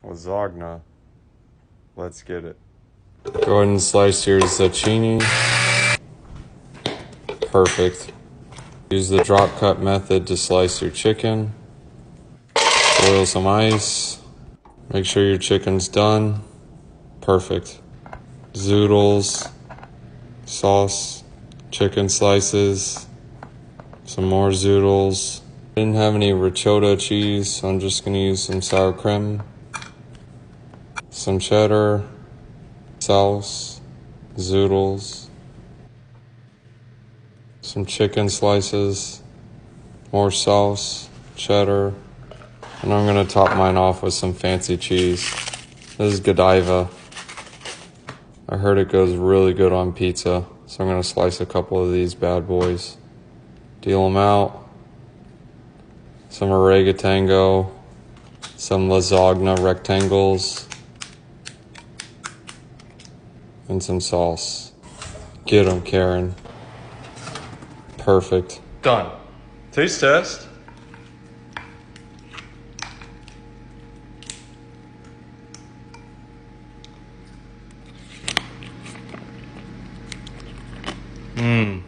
Lasagna. Let's get it. Go ahead and slice your zucchini. Perfect. Use the drop cut method to slice your chicken. Boil some ice. Make sure your chicken's done. Perfect. Zoodles, sauce, chicken slices, some more zoodles. Didn't have any ricotta cheese, so I'm just gonna use some sour cream, some cheddar, sauce, zoodles, some chicken slices, more sauce, cheddar, and I'm gonna top mine off with some fancy cheese. This is Godiva. I heard it goes really good on pizza, so I'm gonna slice a couple of these bad boys. Deal them out. Some oregano, some lasagna rectangles, and some sauce. Get them, Karen. Perfect. Done. Taste test. Mmm.